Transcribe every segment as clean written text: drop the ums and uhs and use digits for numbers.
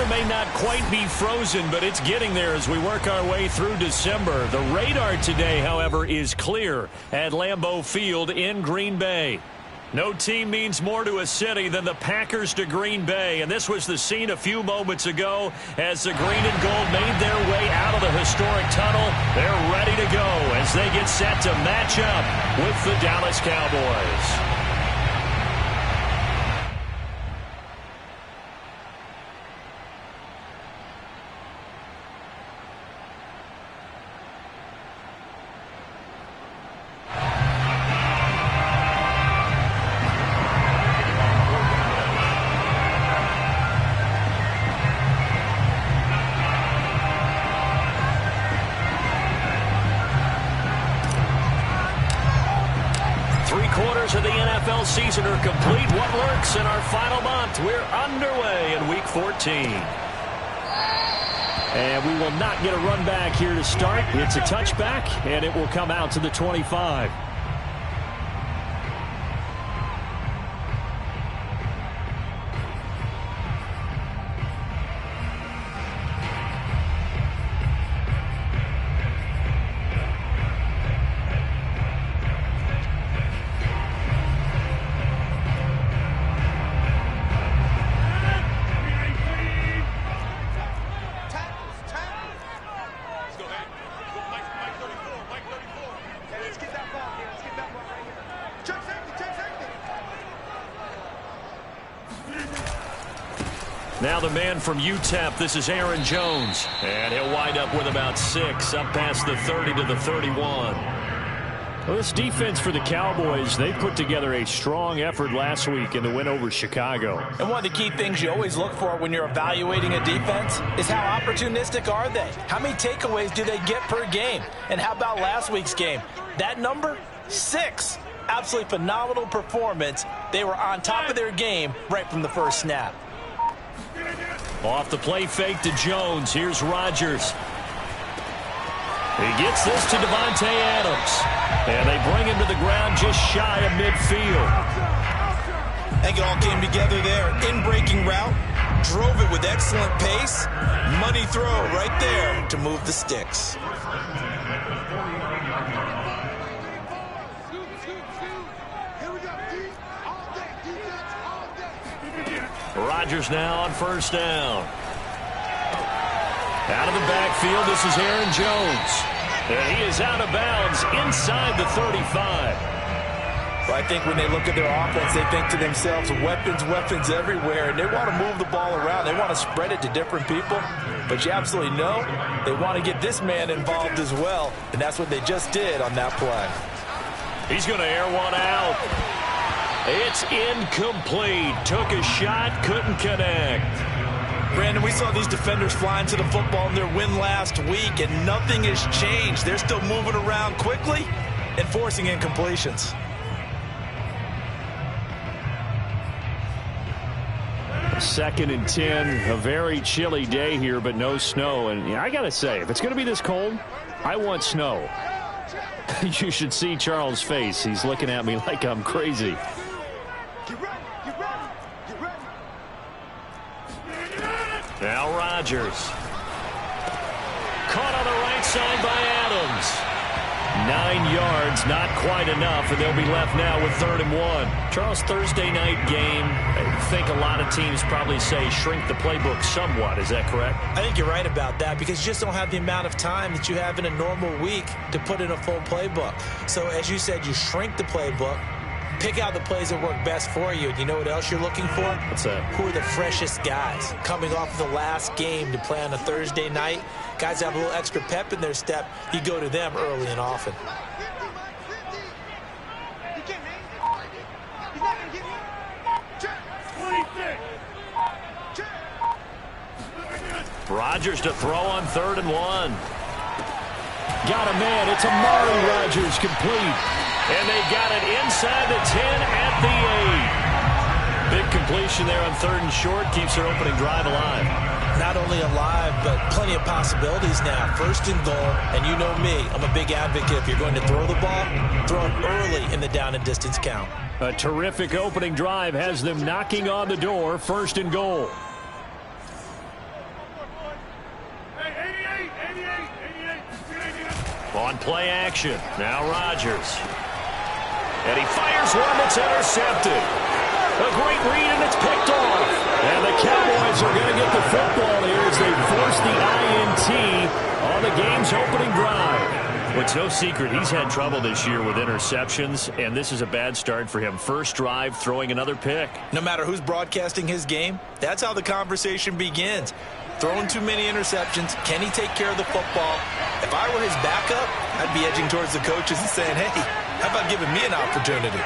may not quite be frozen, but it's getting there as we work our way through December. The radar today, however, is clear at Lambeau Field in Green Bay. No team means more to a city than the Packers to Green Bay, and this was the scene a few moments ago as the green and gold made their way out of the historic tunnel. They're ready to go as they get set to match up with the Dallas Cowboys. Of the NFL season are complete. What works in our final month? We're underway in Week 14. And we will not get a run back here to start. It's a touchback, and it will come out to the 25. Now the man from UTEP, this is Aaron Jones. And he'll wind up with about 6, up past the 30 to the 31. Well, this defense for the Cowboys, they put together a strong effort last week in the win over Chicago. And one of the key things you always look for when you're evaluating a defense is how opportunistic are they? How many takeaways do they get per game? And how about last week's game? That number, 6. Absolutely phenomenal performance. They were on top of their game right from the first snap. Off the play fake to Jones. Here's Rodgers. He gets this to Devontae Adams. And they bring him to the ground just shy of midfield. I think it all came together there. In-breaking route. Drove it with excellent pace. Money throw right there to move the sticks. Rodgers now on first down. Out of the backfield, this is Aaron Jones. And he is out of bounds inside the 35. Well, I think when they look at their offense, they think to themselves, weapons everywhere, and they want to move the ball around. They want to spread it to different people. But you absolutely know they want to get this man involved as well, and that's what they just did on that play. He's going to air one out. It's incomplete. Took a shot, couldn't connect. Brandon, we saw these defenders flying to the football in their win last week, and nothing has changed. They're still moving around quickly and forcing incompletions. Second and 10, a very chilly day here, but no snow. And I got to say, if it's going to be this cold, I want snow. You should see Charles' face. He's looking at me like I'm crazy. Now Rodgers. Caught on the right side by Adams. 9 yards, not quite enough, and they'll be left now with 3rd and 1. Charles, Thursday night game, I think a lot of teams probably say shrink the playbook somewhat. Is that correct? I think you're right about that because you just don't have the amount of time that you have in a normal week to put in a full playbook. So as you said, you shrink the playbook, pick out the plays that work best for you. And you know what else you're looking for? What's that? Who are the freshest guys coming off of the last game to play on a Thursday night? Guys have a little extra pep in their step. You go to them early and often. Rodgers to throw on 3rd and 1. Got a man. It's Amari Rodgers complete. And they got it inside the 10 at the 8. Big completion there on 3rd and short. Keeps their opening drive alive. Not only alive, but plenty of possibilities now. 1st and goal. And you know me, I'm a big advocate. If you're going to throw the ball, throw it early in the down and distance count. A terrific opening drive has them knocking on the door. 1st and goal. On play action. Now Rodgers. And he fires one that's intercepted. A great read, and it's picked off. And the Cowboys are going to get the football here as they force the INT on the game's opening drive. Well, it's no secret he's had trouble this year with interceptions, and this is a bad start for him. First drive, throwing another pick. No matter who's broadcasting his game, that's how the conversation begins. Throwing too many interceptions. Can he take care of the football? If I were his backup, I'd be edging towards the coaches and saying, hey, how about giving me an opportunity?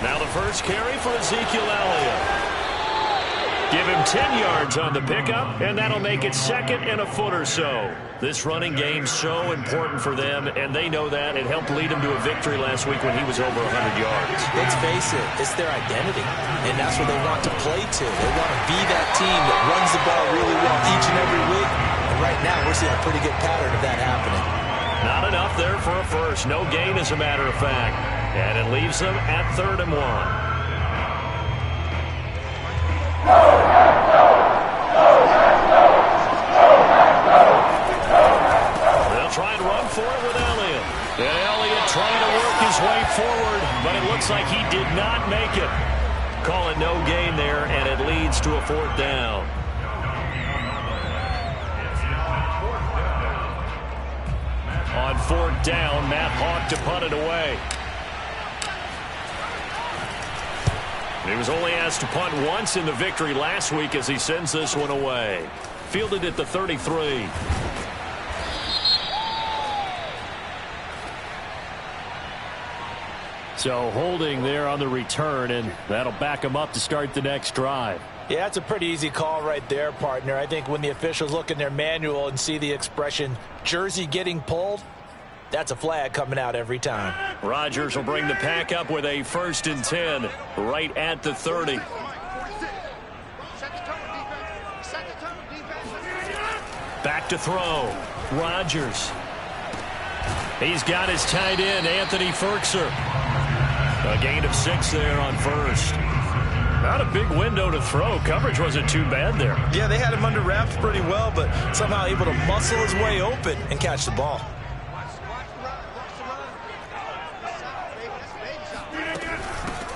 Now the first carry for Ezekiel Elliott. Give him 10 yards on the pickup, and that'll make it 2nd and a foot or so. This running game's so important for them, and they know that. It helped lead them to a victory last week when he was over 100 yards. Let's face it, it's their identity, and that's where they want to play to. They want to be that team that runs the ball really well each and every week, and right now we're seeing a pretty good pattern of that happening. Not enough there for a first. No gain, as a matter of fact. And it leaves them at 3rd and 1. They'll try and run for it with Elliott. And Elliott trying to work his way forward, but it looks like he did not make it. Call it no gain there, and it leads to a 4th down. On 4th down, Matt Hawk to punt it away. He was only asked to punt once in the victory last week as he sends this one away. Fielded at the 33. So holding there on the return, and that'll back him up to start the next drive. Yeah, that's a pretty easy call right there, partner. I think when the officials look in their manual and see the expression jersey getting pulled, that's a flag coming out every time. Rodgers will bring the pack up with a 1st and 10 right at the 30. Back to throw. Rodgers. He's got his tight end, Anthony Ferkser. A gain of 6 there on 1st. Not a big window to throw. Coverage wasn't too bad there. Yeah, they had him under wraps pretty well, but somehow able to muscle his way open and catch the ball.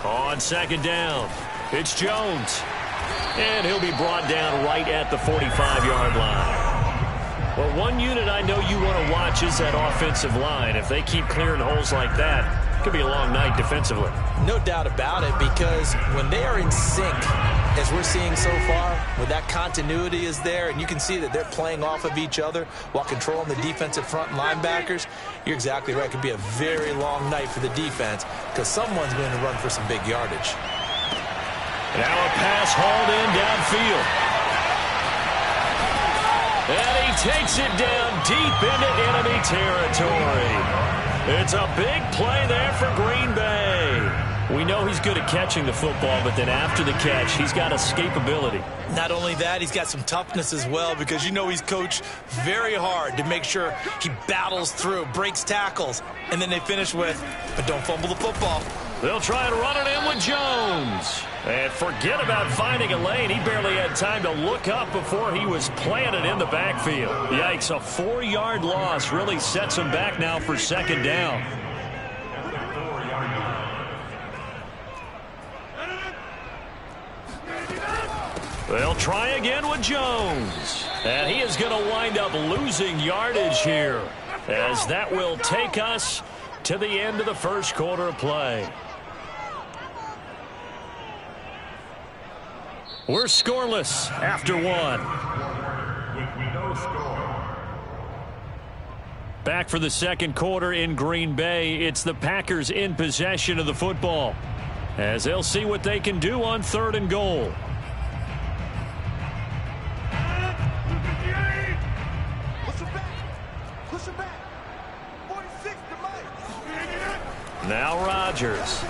On 2nd down, it's Jones. And he'll be brought down right at the 45-yard line. Well, one unit I know you want to watch is that offensive line. If they keep clearing holes like that, it could be a long night defensively. No doubt about it, because when they are in sync, as we're seeing so far, when that continuity is there, and you can see that they're playing off of each other while controlling the defensive front linebackers, you're exactly right. It could be a very long night for the defense because someone's going to run for some big yardage. Now a pass hauled in downfield. And he takes it down deep into enemy territory. It's a big play there for Green Bay. We know he's good at catching the football, but then after the catch, he's got escapability. Not only that, he's got some toughness as well, because you know he's coached very hard to make sure he battles through, breaks tackles, and then they finish with, but don't fumble the football. They'll try and run it in with Jones. And forget about finding a lane. He barely had time to look up before he was planted in the backfield. Yikes, a 4-yard loss really sets him back now for 2nd down. They'll try again with Jones. And he is going to wind up losing yardage here, as that will take us to the end of the first quarter of play. We're scoreless after 1. Back for the second quarter in Green Bay. It's the Packers in possession of the football, as they'll see what they can do on 3rd and goal. Now Rodgers.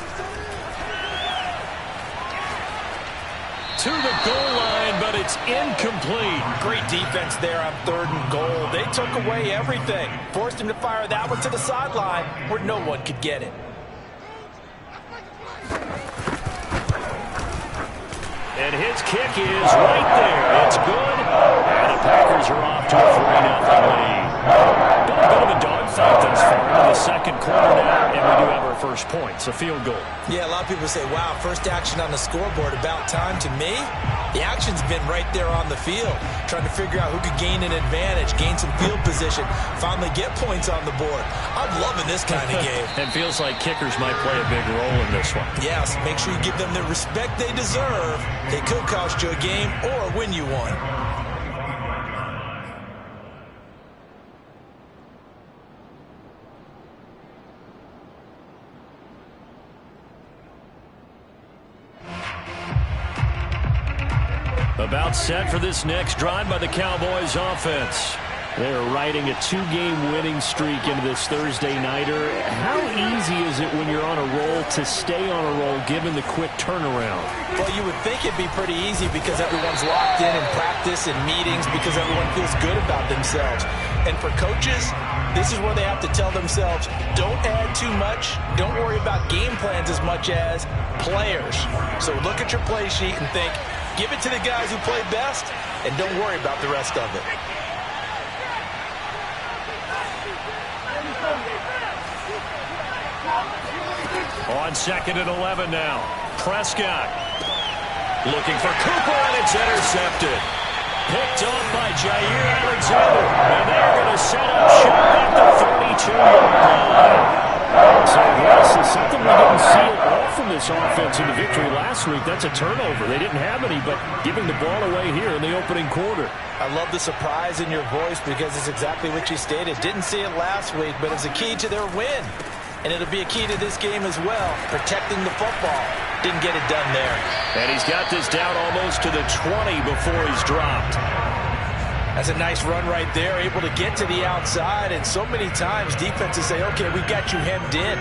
To the goal line, but it's incomplete. Great defense there on 3rd and goal. They took away everything. Forced him to fire that one to the sideline where no one could get it. And his kick is right there. It's good, And the Packers are off to a 3-0 lead. Been a bit of a dogfight thus far into the second quarter now, and we do have our first points, a field goal. Yeah, a lot of people say, wow, first action on the scoreboard, about time. To me, the action's been right there on the field, trying to figure out who could gain an advantage, gain some field position, finally get points on the board. I'm loving this kind of game. It feels like kickers might play a big role in this one. Yes, make sure you give them the respect they deserve. They could cost you a game or win you one. About set for this next drive by the Cowboys offense. They're riding a 2-game winning streak into this Thursday nighter. How easy is it when you're on a roll to stay on a roll given the quick turnaround? Well, you would think it'd be pretty easy because everyone's locked in practice and meetings because everyone feels good about themselves. And for coaches, this is where they have to tell themselves, don't add too much, don't worry about game plans as much as players. So look at your play sheet and think, give it to the guys who play best, and don't worry about the rest of it. On 2nd and 11 now. Prescott looking for Cooper, and it's intercepted. Picked off by Jair Alexander, and they're going to set up shop at the 32-yard line. So, yes, it's something we didn't see at all from this offense in the victory last week. That's a turnover. They didn't have any, but giving the ball away here in the opening quarter. I love the surprise in your voice because it's exactly what you stated. Didn't see it last week, but it's a key to their win. And it'll be a key to this game as well, protecting the football. Didn't get it done there. And he's got this down almost to the 20 before he's dropped. That's a nice run right there, able to get to the outside. And so many times defenses say, okay, we got you hemmed in.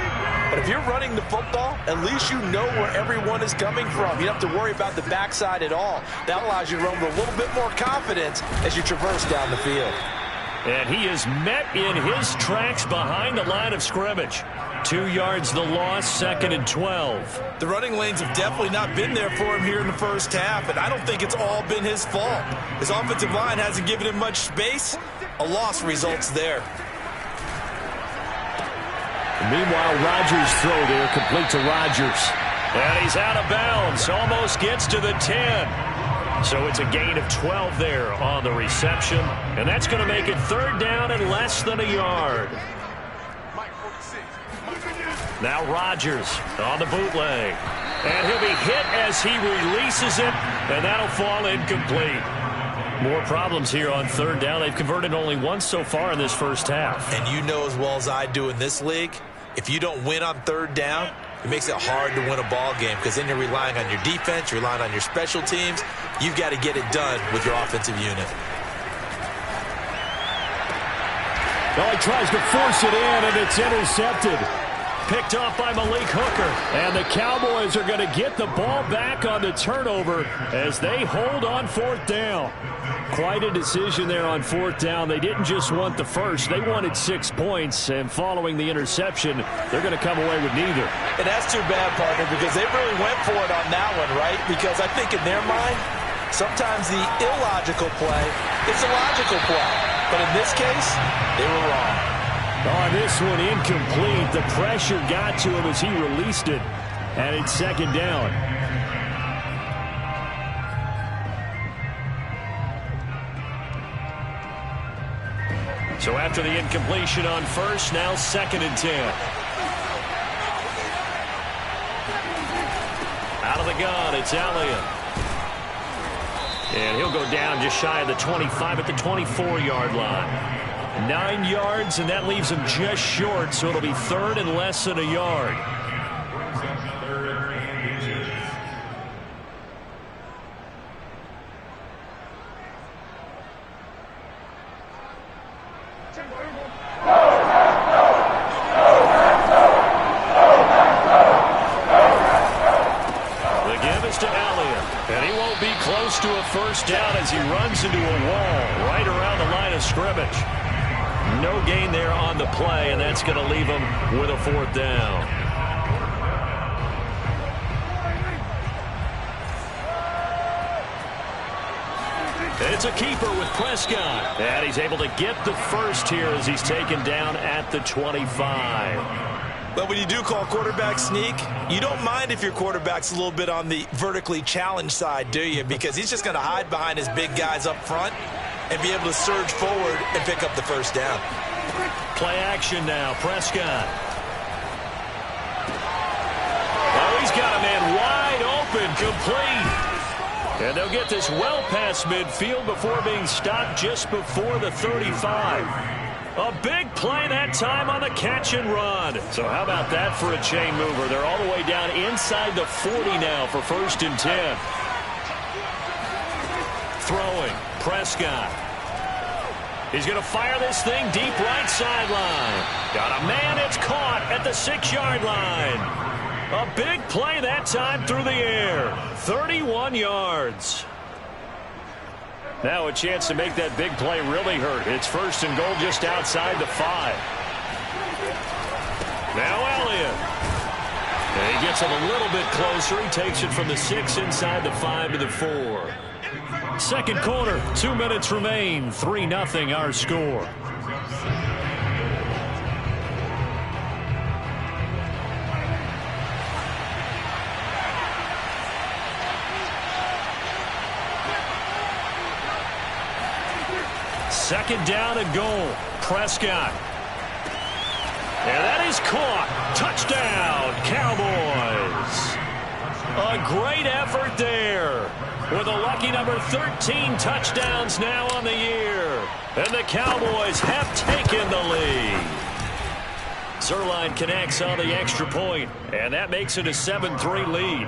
But if you're running the football, at least you know where everyone is coming from. You don't have to worry about the backside at all. That allows you to run with a little bit more confidence as you traverse down the field. And he is met in his tracks behind the line of scrimmage. 2 yards the loss, 2nd and 12. The running lanes have definitely not been there for him here in the first half, and I don't think it's all been his fault. His offensive line hasn't given him much space. A loss results there. Meanwhile, Rodgers' throw there, complete to Rodgers. And he's out of bounds, almost gets to the 10. So it's a gain of 12 there on the reception. And that's going to make it 3rd down and less than a yard. Now Rodgers on the bootleg. And he'll be hit as he releases it, and that'll fall incomplete. More problems here on 3rd down. They've converted only once so far in this first half. And you know as well as I do in this league, if you don't win on 3rd down, it makes it hard to win a ball game because then you're relying on your defense, you're relying on your special teams. You've got to get it done with your offensive unit. Well, he tries to force it in, and it's intercepted. Picked off by Malik Hooker. And the Cowboys are going to get the ball back on the turnover as they hold on 4th down. Quite a decision there on 4th down. They didn't just want the first. They wanted 6 points. And following the interception, they're going to come away with neither. And that's too bad, partner, because they really went for it on that one, right? Because I think in their mind, sometimes the illogical play is a logical play. But in this case, they were wrong. On this one, incomplete. The pressure got to him as he released it. And it's 2nd down. So after the incompletion on first, now 2nd and 10. Out of the gun, it's Elliott. And he'll go down just shy of the 25 at the 24-yard line. 9 yards, and that leaves him just short, so it'll be 3rd and less than a yard. The give is to Elliott, and he won't be close to a first down as he runs into a wall right around the line of scrimmage. No gain there on the play, and that's going to leave him with a 4th down. It's a keeper with Prescott. And he's able to get the first here as he's taken down at the 25. But when you do call quarterback sneak, you don't mind if your quarterback's a little bit on the vertically challenged side, do you? Because he's just going to hide behind his big guys up front and be able to surge forward and pick up the first down. Play action now, Prescott. Oh, he's got a man wide open, complete. And they'll get this well past midfield before being stopped just before the 35. A big play that time on the catch and run. So how about that for a chain mover? They're all the way down inside the 40 now for 1st and 10. Throwing, Prescott. He's going to fire this thing deep right sideline. Got a man, it's caught at the 6-yard line. A big play that time through the air. 31 yards. Now a chance to make that big play really hurt. It's 1st and goal just outside the 5. Now Elliott. And he gets it a little bit closer. He takes it from the 6 inside the 5 to the 4. Second quarter, 2 minutes remain. 3-0 our score. Second down and goal. Prescott. And that is caught. Touchdown, Cowboys. A great effort there. With a lucky number 13 touchdowns now on the year. And the Cowboys have taken the lead. Zuerlein connects on the extra point, and that makes it a 7-3 lead.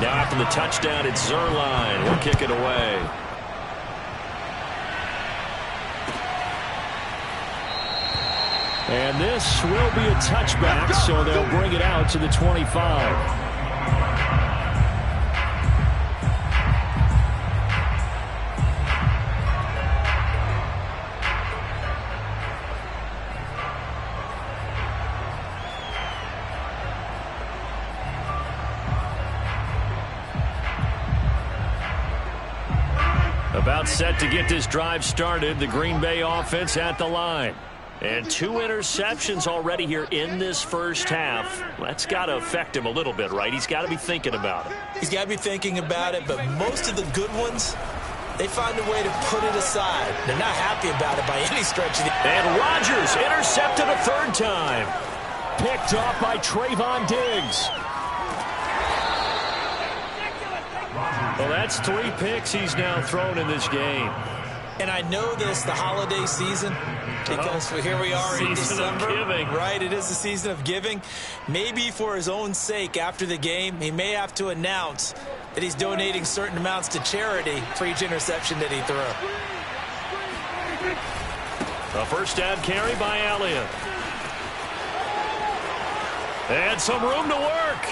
Now after the touchdown, it's Zuerlein. We'll kick it away. And this will be a touchback, so they'll bring it out to the 25. About set to get this drive started. The Green Bay offense at the line. And 2 interceptions already here in this first half. That's got to affect him a little bit, right? He's got to be thinking about it. He's got to be thinking about it, but most of the good ones, they find a way to put it aside. They're not happy about it by any stretch of the... And Rodgers intercepted a 3rd time. Picked off by Trayvon Diggs. Well, that's 3 picks he's now thrown in this game. And I know this, the holiday season, because here we are in December. Right, it is the season of giving. Maybe for his own sake after the game, he may have to announce that he's donating certain amounts to charity for each interception that he threw. A first down carry by Elliott. And some room to work.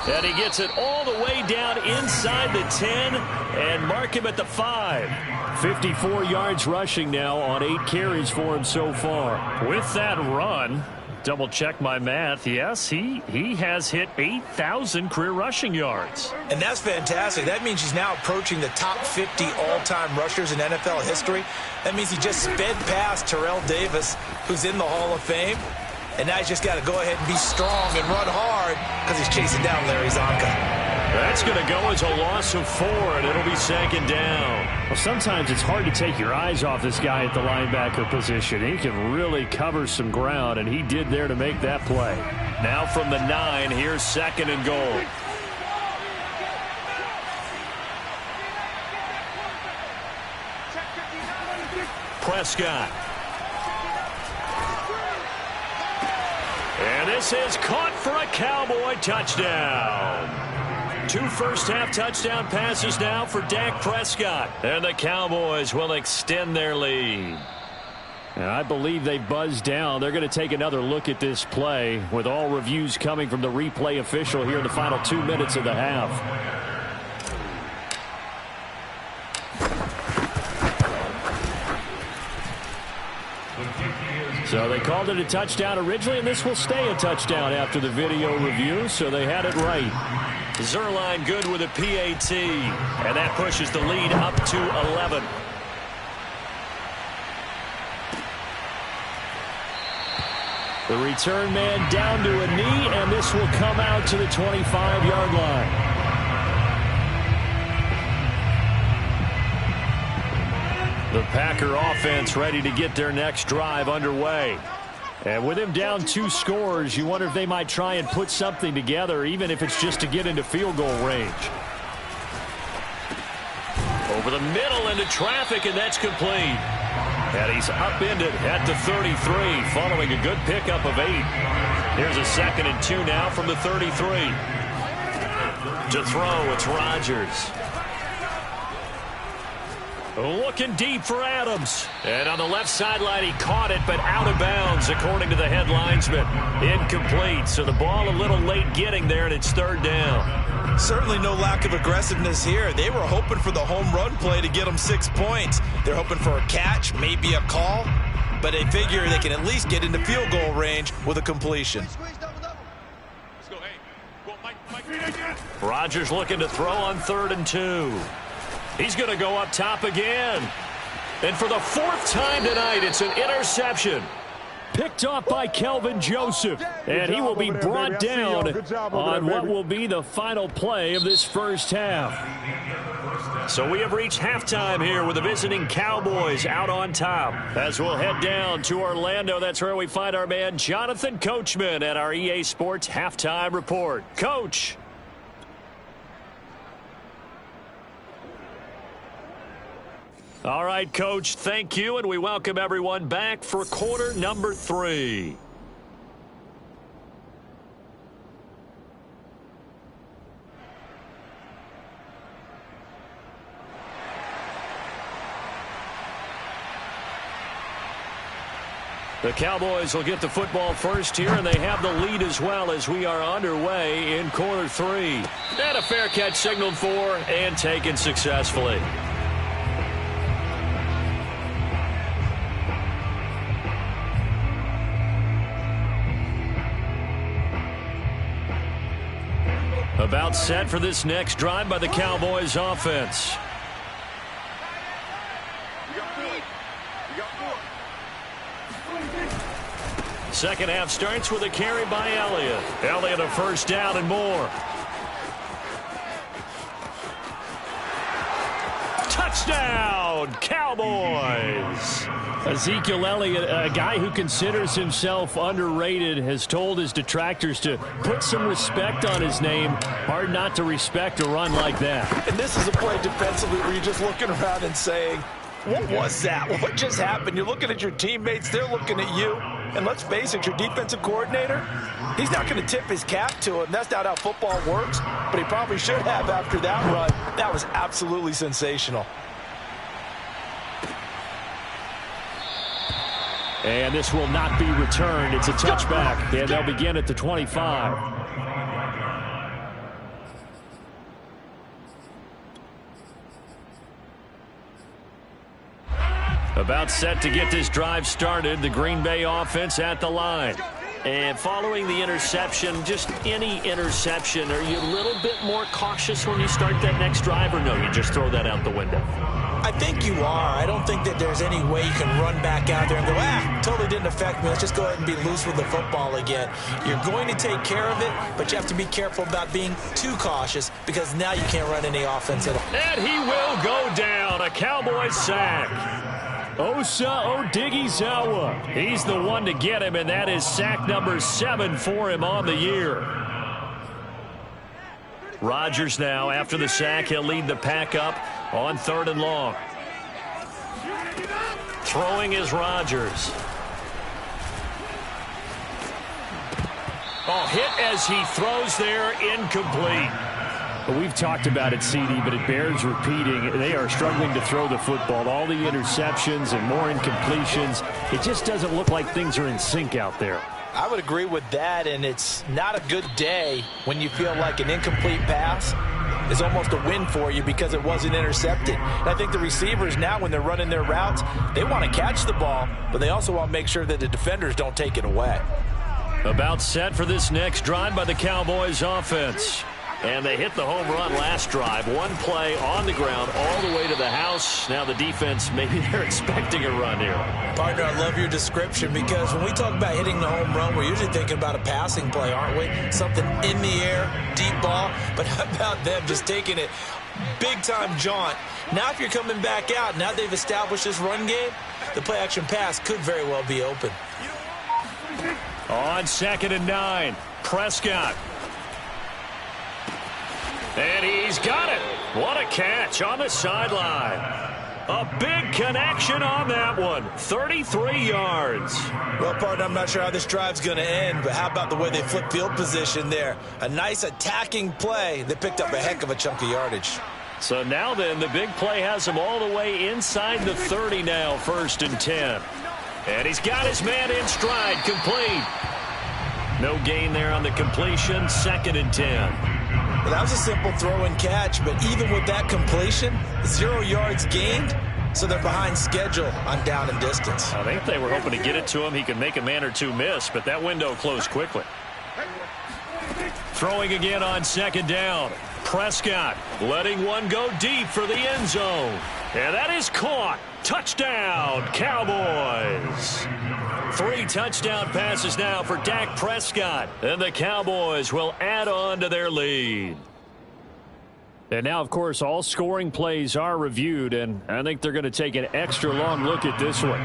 And he gets it all the way down inside the 10 and mark him at the 5. 54 yards rushing now on 8 carries for him so far. With that run, double check my math. Yes, he has hit 8,000 career rushing yards. And that's fantastic. That means he's now approaching the top 50 all-time rushers in NFL history. That means he just sped past Terrell Davis, who's in the Hall of Fame. And now he's just got to go ahead and be strong and run hard because he's chasing down Larry Zonka. That's going to go as a loss of 4, and it'll be 2nd down. Well, sometimes it's hard to take your eyes off this guy at the linebacker position. He can really cover some ground, and he did there to make that play. Now from the 9, here's 2nd and goal. Prescott. And this is caught for a Cowboy touchdown. 2 first-half touchdown passes now for Dak Prescott. And the Cowboys will extend their lead. And I believe they buzzed down. They're going to take another look at this play with all reviews coming from the replay official here in the final 2 minutes of the half. So they called it a touchdown originally, and this will stay a touchdown after the video review, so they had it right. Zerline good with a PAT, and that pushes the lead up to 11. The return man down to a knee, and this will come out to the 25-yard line. The Packer offense ready to get their next drive underway. And with him down 2 scores, you wonder if they might try and put something together, even if it's just to get into field goal range. Over the middle into traffic, and that's complete. And he's upended at the 33, following a good pickup of 8. Here's a 2nd and 2 now from the 33. To throw, it's Rodgers. Looking deep for Adams. And on the left sideline, he caught it, but out of bounds, according to the head linesman. Incomplete, so the ball a little late getting there, and it's 3rd down. Certainly no lack of aggressiveness here. They were hoping for the home run play to get them 6 points. They're hoping for a catch, maybe a call, but they figure they can at least get into field goal range with a completion. Rodgers looking to throw on 3rd and 2. He's going to go up top again. And for the 4th time tonight, it's an interception. Picked off by Kelvin Joseph. And he will be brought down on what will be the final play of this first half. So we have reached halftime here with the visiting Cowboys out on top. As we'll head down to Orlando, that's where we find our man Jonathan Coachman at our EA Sports Halftime Report. Coach. All right, Coach, thank you, and we welcome everyone back for quarter number 3. The Cowboys will get the football first here, and they have the lead as well as we are underway in quarter 3. And a fair catch signaled for and taken successfully. About set for this next drive by the Cowboys offense. Second half starts with a carry by Elliott. Elliott a first down and more. Touchdown, Cowboys! Ezekiel Elliott, a guy who considers himself underrated, has told his detractors to put some respect on his name. Hard not to respect a run like that. And this is a play defensively where you're just looking around and saying, what was that? What just happened? You're looking at your teammates. They're looking at you. And let's face it, your defensive coordinator, he's not going to tip his cap to him. That's not how football works. But he probably should have after that run. That was absolutely sensational. And this will not be returned. It's a touchback, and they'll begin at the 25. About set to get this drive started, the Green Bay offense at the line. And following the interception, just any interception, are you a little bit more cautious when you start that next drive, or no, you just throw that out the window? I think you are. I don't think that there's any way you can run back out there and go, totally didn't affect me. Let's just go ahead and be loose with the football again. You're going to take care of it, but you have to be careful about being too cautious because now you can't run any offense at all. And he will go down. A Cowboys sack. Osa Odighizuwa. He's the one to get him, and that is sack number 7 for him on the year. Rodgers now, after the sack, he'll lead the pack up on 3rd and long. Throwing is Rodgers. Oh, hit as he throws there, incomplete. Well, we've talked about it, CD, but it bears repeating. They are struggling to throw the football. All the interceptions and more incompletions. It just doesn't look like things are in sync out there. I would agree with that, and it's not a good day when you feel like an incomplete pass is almost a win for you because it wasn't intercepted. And I think the receivers now, when they're running their routes, they want to catch the ball, but they also want to make sure that the defenders don't take it away. About set for this next drive by the Cowboys offense. And they hit the home run last drive. One play on the ground all the way to the house. Now the defense, maybe they're expecting a run here. Partner, I love your description because when we talk about hitting the home run, we're usually thinking about a passing play, aren't we? Something in the air, deep ball. But how about them just taking it big-time jaunt? Now if you're coming back out, now they've established this run game, the play-action pass could very well be open. On 2nd and 9, Prescott. And he's got it. What a catch on the sideline. A big connection on that one. 33 yards. Well, partner, I'm not sure how this drive's going to end, but how about the way they flip field position there? A nice attacking play that picked up a heck of a chunk of yardage. So now then, the big play has him all the way inside the 30 now, 1st and 10. And he's got his man in stride, complete. No gain there on the completion, 2nd and 10. Well, that was a simple throw and catch, but even with that completion, 0 yards gained, so they're behind schedule on down and distance. I think they were hoping to get it to him. He could make a man or two miss, but that window closed quickly. Throwing again on 2nd down. Prescott letting one go deep for the end zone. And that is caught. Touchdown, Cowboys. 3 touchdown passes now for Dak Prescott. And the Cowboys will add on to their lead. And now, of course, all scoring plays are reviewed, and I think they're going to take an extra long look at this one.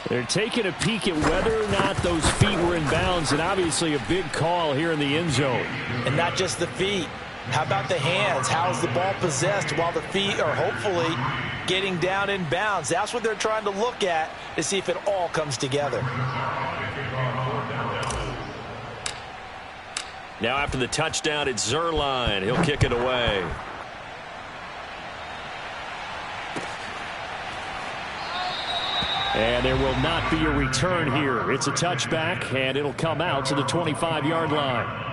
They're taking a peek at whether or not those feet were in bounds, and obviously a big call here in the end zone. And not just the feet. How about the hands? How is the ball possessed while the feet are hopefully getting down in bounds? That's what they're trying to look at to see if it all comes together. Now after the touchdown, it's Zerline. He'll kick it away. And there will not be a return here. It's a touchback, and it'll come out to the 25-yard line.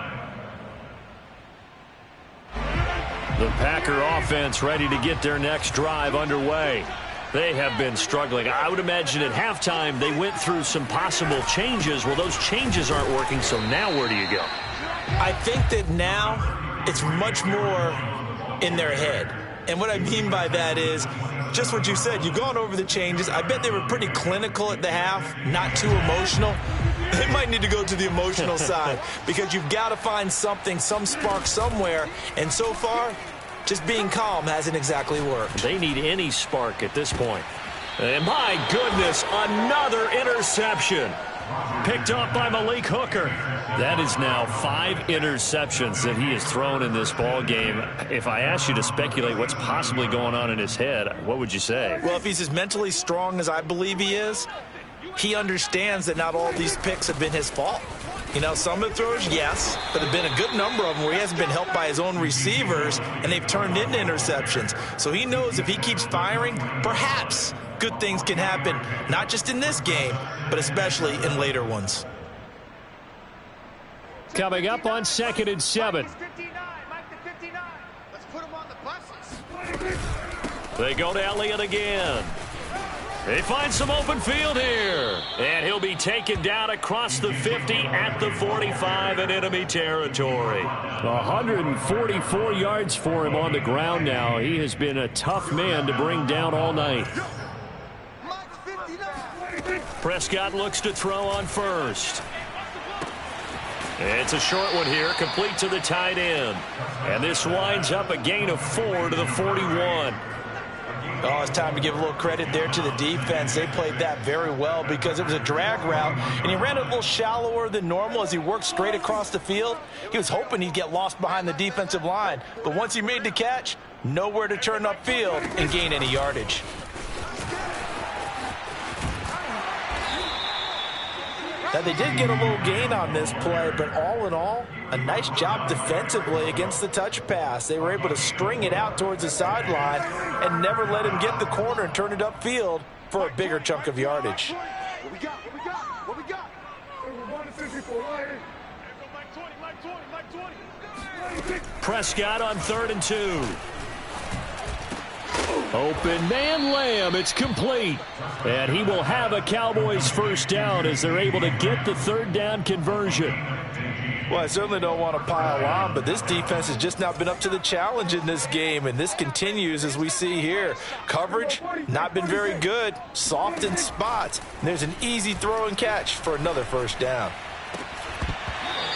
The Packer offense ready to get their next drive underway. They have been struggling. I would imagine at halftime they went through some possible changes. Well, those changes aren't working, so now where do you go? I think that now it's much more in their head. And what I mean by that is just what you said. You've gone over the changes. I bet they were pretty clinical at the half, not too emotional. They might need to go to the emotional side because you've got to find something, some spark somewhere. And so far, just being calm hasn't exactly worked. They need any spark at this point. And my goodness, another interception. Picked up by Malik Hooker. That is now 5 interceptions that he has thrown in this ball game. If I asked you to speculate what's possibly going on in his head, what would you say? Well, if he's as mentally strong as I believe he is, he understands that not all these picks have been his fault. You know, some of the throws, yes, but there have been a good number of them where he hasn't been helped by his own receivers, and they've turned into interceptions. So he knows if he keeps firing, perhaps good things can happen, not just in this game, but especially in later ones. Coming up on 2nd and 7. They go to Elliott again. They find some open field here. And he'll be taken down across the 50 at the 45 in enemy territory. 144 yards for him on the ground now. He has been a tough man to bring down all night. Prescott looks to throw on first. It's a short one here, complete to the tight end. And this winds up a gain of 4 to the 41. Oh, it's time to give a little credit there to the defense. They played that very well because it was a drag route, and he ran it a little shallower than normal as he worked straight across the field. He was hoping he'd get lost behind the defensive line, but once he made the catch, nowhere to turn upfield and gain any yardage. Now, they did get a little gain on this play, but all in all, a nice job defensively against the touch pass. They were able to string it out towards the sideline and never let him get the corner and turn it upfield for a bigger chunk of yardage. What we got? What we got? What we got? Prescott on 3rd and 2. Open man Lamb. It's complete. And he will have a Cowboys first down as they're able to get the 3rd down conversion. Well, I certainly don't want to pile on, but this defense has just not been up to the challenge in this game, and this continues as we see here. Coverage, not been very good, soft in spots. And there's an easy throw and catch for another first down.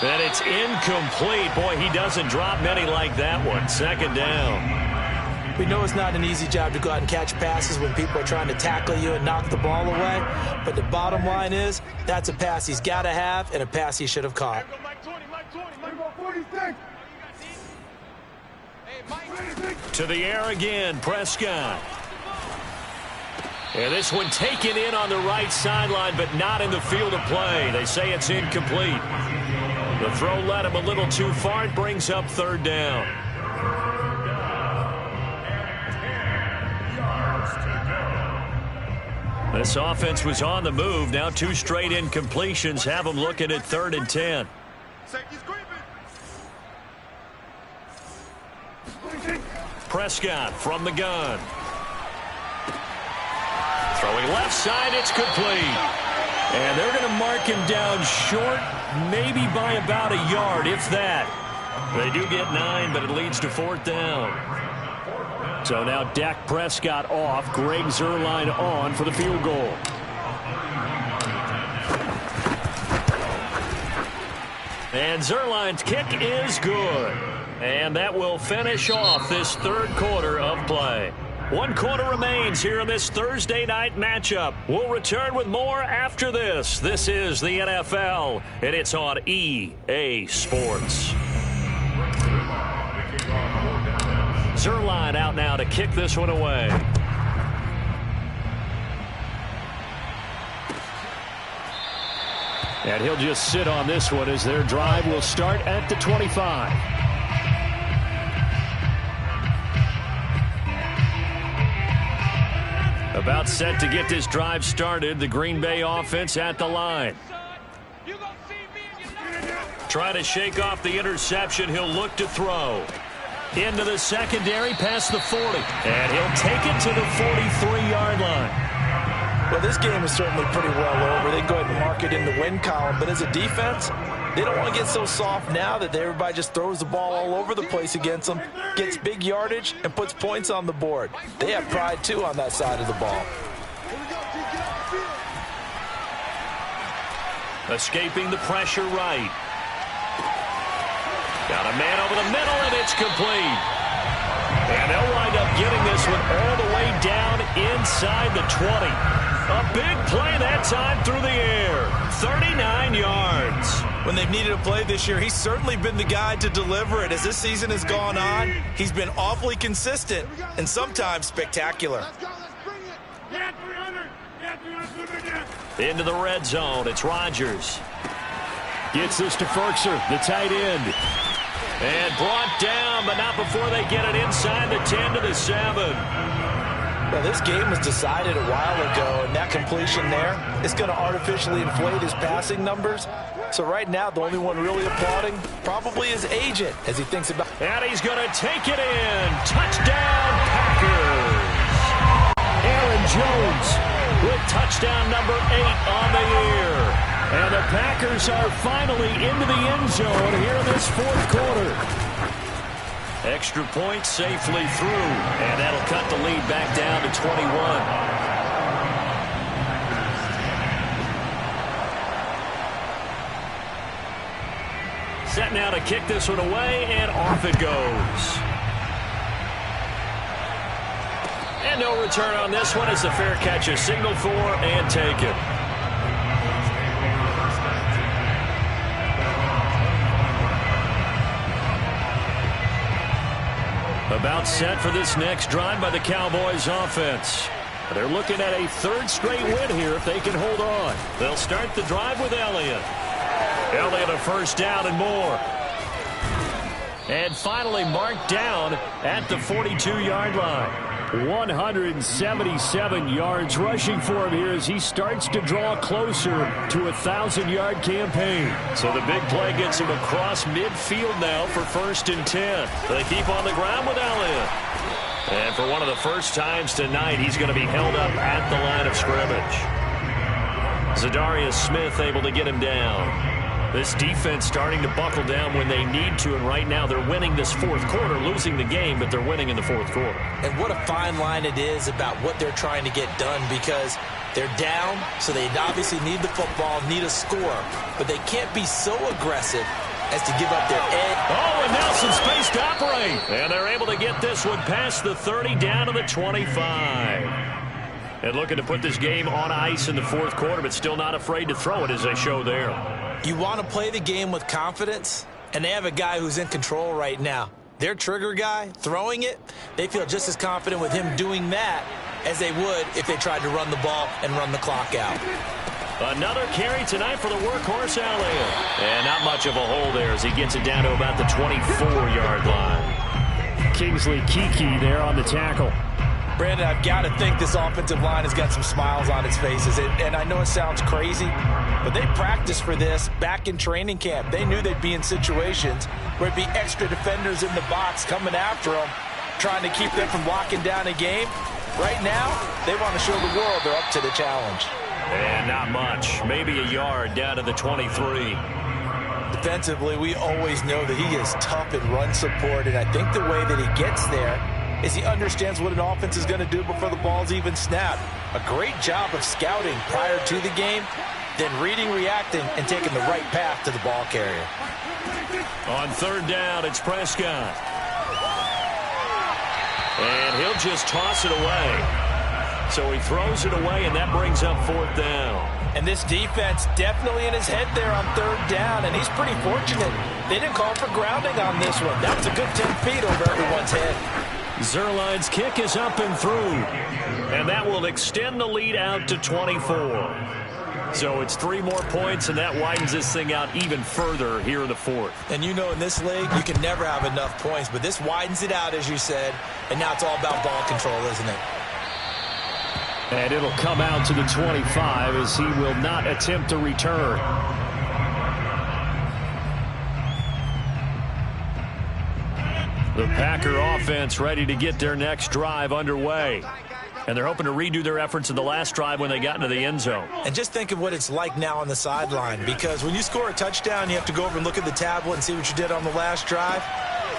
And it's incomplete. Boy, he doesn't drop many like that one. 2nd down. We know it's not an easy job to go out and catch passes when people are trying to tackle you and knock the ball away, but the bottom line is that's a pass he's got to have and a pass he should have caught. To the air again, Prescott. And this one taken in on the right sideline, but not in the field of play. They say it's incomplete. The throw led him a little too far. It brings up 3rd down. This offense was on the move. Now 2 straight incompletions have them looking at 3rd and 10. Prescott from the gun. Throwing left side, it's complete. And they're going to mark him down short, maybe by about a yard, if that. They do get 9, but it leads to 4th down. So now Dak Prescott off, Greg Zuerlein on for the field goal. And Zuerlein's kick is good. And that will finish off this 3rd quarter of play. 1 quarter remains here in this Thursday night matchup. We'll return with more after this. This is the NFL, and it's on EA Sports. Zuerlein out now to kick this one away. And he'll just sit on this one as their drive will start at the 25. About set to get this drive started. The Green Bay offense at the line. Trying to shake off the interception. He'll look to throw. Into the secondary, past the 40. And he'll take it to the 43-yard line. Well, this game is certainly pretty well over. They can go ahead and mark it in the win column. But as a defense, they don't want to get so soft now that everybody just throws the ball all over the place against them, gets big yardage, and puts points on the board. They have pride, too, on that side of the ball. Escaping the pressure right. Got a man over the middle, and it's complete. And they'll wind up getting this one all the way down inside the 20. A big play that time through the air. 39 yards. When they've needed a play this year, he's certainly been the guy to deliver it. As this season has gone on, he's been awfully consistent and sometimes spectacular. Into the red zone. It's Rodgers. Gets this to Ferkser, the tight end. And brought down, but not before they get it inside the 10 to the 7. Well, this game was decided a while ago, and that completion there is going to artificially inflate his passing numbers. So right now, the only one really applauding probably his agent as he thinks about. And he's going to take it in. Touchdown, Packers. Aaron Jones with touchdown number 8 on the year. And the Packers are finally into the end zone here in this 4th quarter. Extra point safely through, and that'll cut the lead back down to 21. Set now to kick this one away, and off it goes. And no return on this one as the fair catch is signaled for and taken. About set for this next drive by the Cowboys offense. They're looking at a 3rd straight win here if they can hold on. They'll start the drive with Elliott. Elliott a first down and more. And finally marked down at the 42-yard line. 177 yards rushing for him here as he starts to draw closer to a 1,000-yard campaign. So the big play gets him across midfield now for 1st and 10. They keep on the ground with Elliott. And for one of the first times tonight, he's going to be held up at the line of scrimmage. Zadarius Smith able to get him down. This defense starting to buckle down when they need to, and right now they're winning this fourth quarter, losing the game, but they're winning in the fourth quarter. And what a fine line it is about what they're trying to get done, because they're down, so they obviously need the football, need a score, but they can't be so aggressive as to give up their edge. Oh, and now some space to operate. And they're able to get this one past the 30 down to the 25. And looking to put this game on ice in the fourth quarter, but still not afraid to throw it as they show there. You want to play the game with confidence, and they have a guy who's in control right now. Their trigger guy, throwing it, they feel just as confident with him doing that as they would if they tried to run the ball and run the clock out. Another carry tonight for the workhorse Elliott. And not much of a hole there as he gets it down to about the 24-yard line. Kingsley Kiki there on the tackle. Brandon, I've got to think this offensive line has got some smiles on its faces. And I know it sounds crazy, but they practiced for this back in training camp. They knew they'd be in situations where it'd be extra defenders in the box coming after them, trying to keep them from locking down a game. Right now, they want to show the world they're up to the challenge. And not much. Maybe a yard down to the 23. Defensively, we always know that he is tough in run support, and I think the way that he gets there is he understands what an offense is going to do before the ball's even snapped. A great job of scouting prior to the game, then reading, reacting, and taking the right path to the ball carrier. On 3rd down, it's Prescott. And he'll just toss it away. So he throws it away, and that brings up 4th down. And this defense definitely in his head there on 3rd down, and he's pretty fortunate. They didn't call for grounding on this one. That was a good 10 feet over everyone's head. Zuerlein's kick is up and through, and that will extend the lead out to 24. So it's 3 more points, and that widens this thing out even further here in the 4th. And you know in this league, you can never have enough points, but this widens it out, as you said, and now it's all about ball control, isn't it? And it'll come out to the 25 as he will not attempt to return. The Packer offense ready to get their next drive underway. And they're hoping to redo their efforts in the last drive when they got into the end zone. And just think of what it's like now on the sideline, because when you score a touchdown, you have to go over and look at the tablet and see what you did on the last drive.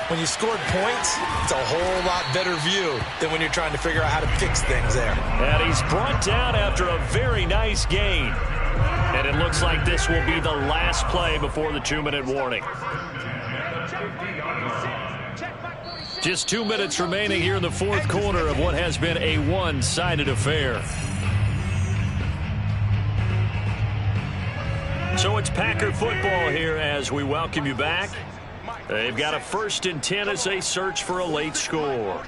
When you scored points, it's a whole lot better view than when you're trying to figure out how to fix things there. And he's brought down after a very nice gain. And it looks like this will be the last play before the 2-minute warning. Just 2 minutes remaining here in the fourth quarter of what has been a one-sided affair. So it's Packer football here as we welcome you back. They've got a 1st and 10 as they search for a late score.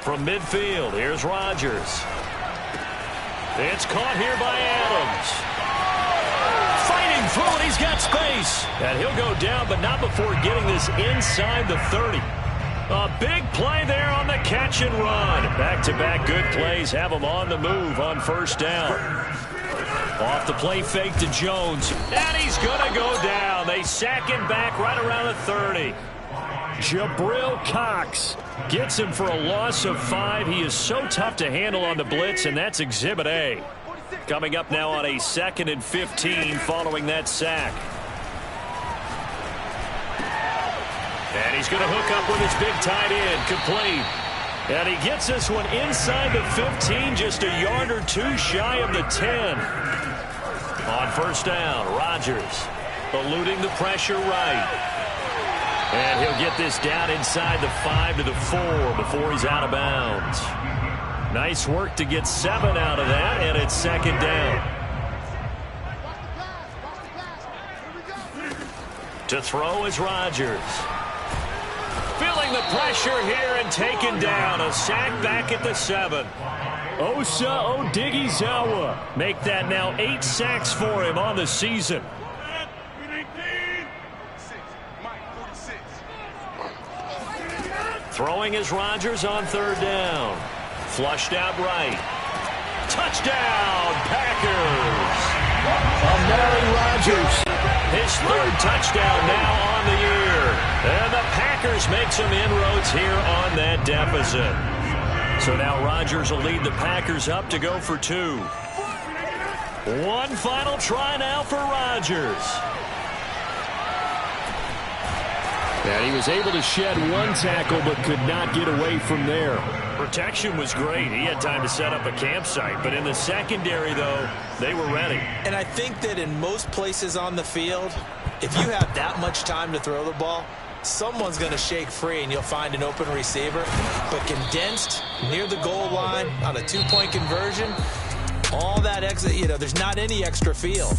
From midfield, here's Rodgers. It's caught here by Adams. Fighting through it, he's got space. And he'll go down, but not before getting this inside the 30. A big play there on the catch and run. Back-to-back good plays have him on the move on 1st down. Off the play fake to Jones, and he's going to go down. They sack him back right around the 30. Jabril Cox gets him for a loss of 5. He is so tough to handle on the blitz, and that's Exhibit A. Coming up now on a 2nd and 15 following that sack. And he's going to hook up with his big tight end, complete. And he gets this one inside the 15, just a yard or 2 shy of the 10. On 1st down, Rodgers eluding the pressure right. And he'll get this down inside the 5 to the 4 before he's out of bounds. Nice work to get 7 out of that, and it's 2nd down. To throw is Rodgers. Feeling the pressure here and taken down. A sack back at the 7. Osa Odighizuwa make that now 8 sacks for him on the season. Throwing is Rodgers on third down. Flushed out right. Touchdown, Packers! Amari Rodgers. His third touchdown now on the year. And the Packers make some inroads here on that deficit. So now Rodgers will lead the Packers up to go for 2. One final try now for Rodgers. And he was able to shed one tackle but could not get away from there. Protection was great. He had time to set up a campsite. But in the secondary, though, they were ready. And I think that in most places on the field, if you have that much time to throw the ball, someone's going to shake free and you'll find an open receiver. But condensed near the goal line on a 2-point conversion, all that extra, there's not any extra field.